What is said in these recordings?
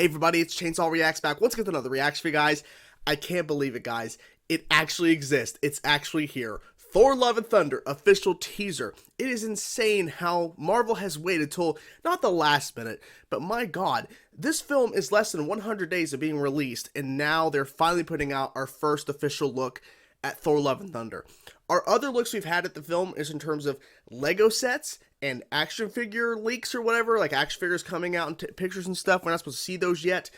Hey everybody, it's Chainsaw Reacts back once again with another reaction for you guys. I can't believe it, guys. It actually exists. It's actually here. Thor Love and Thunder official teaser. It is insane how Marvel has waited till not the last minute, but my god, this film is less than 100 days of being released, and now they're finally putting out our first official look at Thor Love and Thunder. Our other looks we've had at the film is in terms of Lego sets and action figure leaks or whatever, like action figures coming out in pictures and stuff. We're not supposed to see those yet.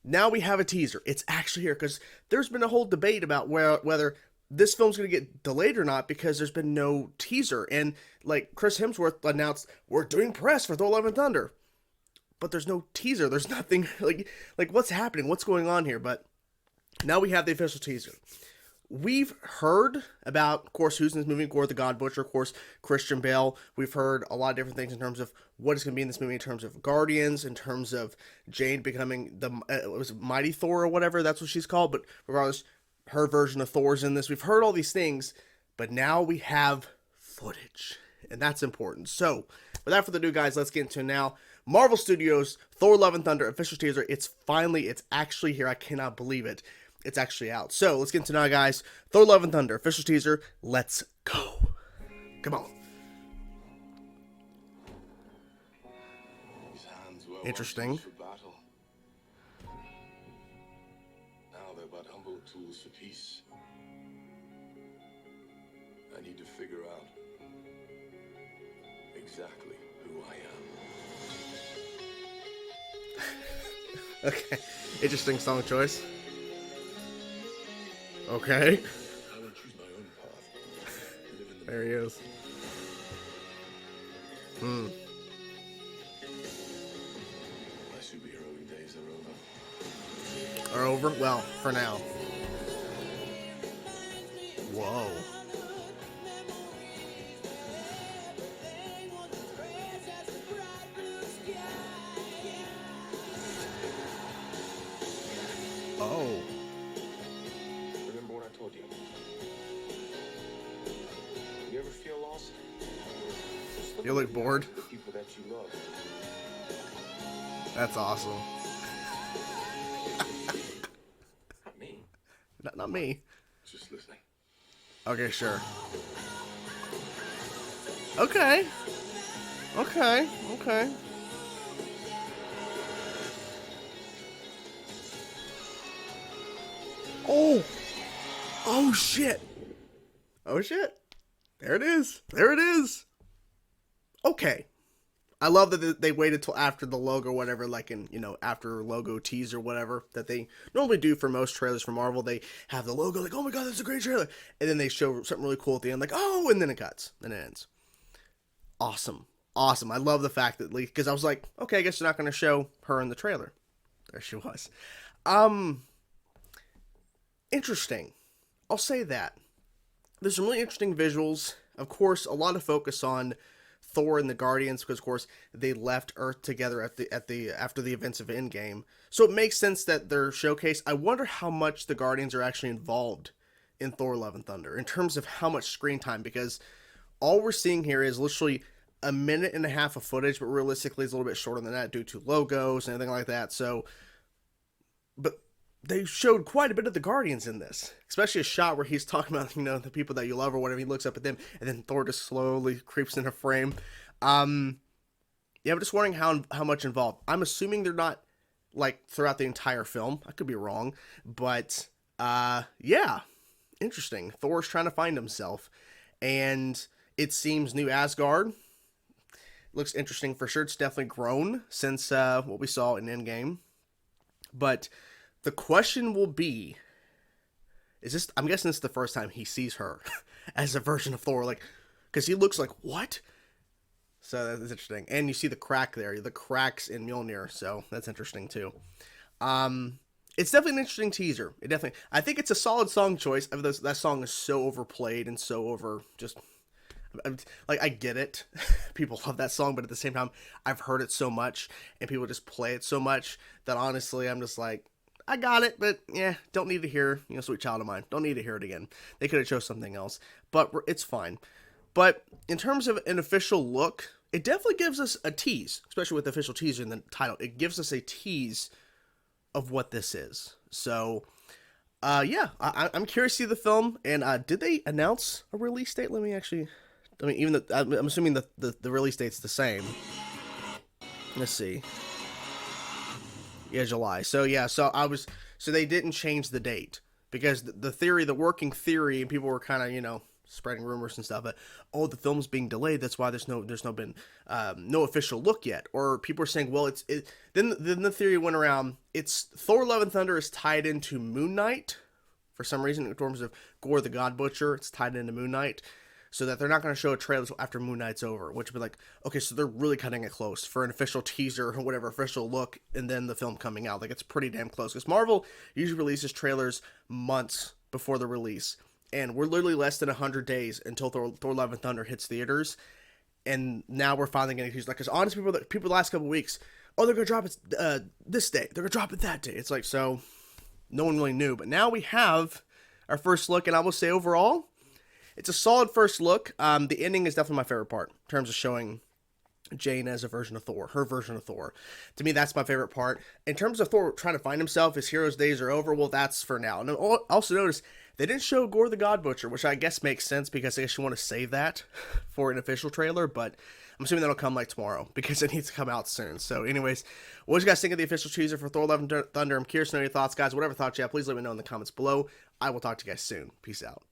Now we have a teaser. It's actually here because there's been a whole debate about whether this film's going to get delayed or not because there's been no teaser. And like Chris Hemsworth announced, we're doing press for Thor Love and Thunder. But there's no teaser. There's nothing like what's happening? What's going on here? But now we have the official teaser. We've heard about, of course, who's in this movie, Gore the God Butcher, of course, Christian Bale. We've heard a lot of different things in terms of what is going to be in this movie, in terms of Guardians, in terms of Jane becoming the, was it Mighty Thor or whatever, that's what she's called. But regardless, her version of Thor's in this. We've heard all these things, but now we have footage, and that's important. So, without further ado, guys, let's get into it now. Marvel Studios, Thor Love and Thunder, official teaser. It's actually here. I cannot believe it. It's actually out. So, let's get into it now, guys. Thor Love and Thunder, official teaser. Let's go. Come on. Interesting. Now they're but humble tools for peace. I need to figure out exactly who I am. Okay. Interesting song choice. Okay. I will choose my own path. There he is. My superheroing days are over. Are over? Well, for now. Whoa. Oh. Remember what I told you? You ever feel lost? Just You look bored. at the people that you love. That's awesome. Not me. Not me. Just listening. Okay, sure. Okay. Okay. Okay. Oh. Oh, shit. Oh, shit. There it is. There it is. Okay. I love that they waited till after the logo, whatever, like in, after logo tease or whatever, that they normally do for most trailers for Marvel. They have the logo, like, oh my god, that's a great trailer. And then they show something really cool at the end, like, oh, and then it cuts, and it ends. Awesome. Awesome. I love the fact that, because I was like, okay, I guess they're not going to show her in the trailer. There she was. Interesting. I'll say that. There's some really interesting visuals. Of course, a lot of focus on Thor and the Guardians, because of course they left Earth together after the events of Endgame. So it makes sense that they're showcased. I wonder how much the Guardians are actually involved in Thor Love and Thunder in terms of how much screen time, because all we're seeing here is literally a minute and a half of footage, but realistically it's a little bit shorter than that due to logos and everything like that. So, but they showed quite a bit of the Guardians in this, especially a shot where he's talking about, the people that you love or whatever. He looks up at them, and then Thor just slowly creeps in a frame. Yeah, I'm just wondering how much involved. I'm assuming they're not, like, throughout the entire film. I could be wrong, but, yeah, interesting. Thor's trying to find himself, and it seems New Asgard looks interesting for sure. It's definitely grown since, what we saw in Endgame, but the question will be, I'm guessing this is the first time he sees her as a version of Thor, like, because he looks like, what? So that's interesting. And you see the crack there, the cracks in Mjolnir, so that's interesting too. It's definitely an interesting teaser. I think it's a solid song choice. That song is so overplayed and so like, I get it. People love that song, but at the same time, I've heard it so much, and people just play it so much that honestly, I'm just like, I got it, but yeah, don't need to hear, Sweet Child of Mine. Don't need to hear it again. They could have chose something else, but it's fine. But in terms of an official look, it definitely gives us a tease, especially with the official teaser in the title. It gives us a tease of what this is. So, yeah, I'm curious to see the film. And did they announce a release date? Let me actually. I mean, even I'm assuming the release date's the same. Let's see. Yeah, July. So yeah, so they didn't change the date because the theory, the working theory, and people were kind of spreading rumors and stuff. But oh, the film's being delayed. That's why there's no been no official look yet. Or people are saying, well, then the theory went around. It's Thor: Love and Thunder is tied into Moon Knight for some reason in terms of Gore the God Butcher. It's tied into Moon Knight. So that they're not going to show a trailer after Moon Knight's over, which would be like, okay, so they're really cutting it close for an official teaser or whatever, official look, and then the film coming out. Like, it's pretty damn close. Because Marvel usually releases trailers months before the release. And we're literally less than 100 days until Thor Love and Thunder hits theaters. And now we're finally getting teasers. Like, because honest people the last couple of weeks, oh, they're going to drop it this day. They're going to drop it that day. It's like, so no one really knew. But now we have our first look, and I will say overall, it's a solid first look. The ending is definitely my favorite part in terms of showing Jane as a version of Thor, her version of Thor. To me, that's my favorite part. In terms of Thor trying to find himself, his hero's days are over. Well, that's for now. And also notice they didn't show Gore the God Butcher, which I guess makes sense because I guess you want to save that for an official trailer. But I'm assuming that'll come like tomorrow because it needs to come out soon. So, anyways, what do you guys think of the official teaser for Thor: Love and Thunder? I'm curious to know your thoughts, guys. Whatever thoughts you have, please let me know in the comments below. I will talk to you guys soon. Peace out.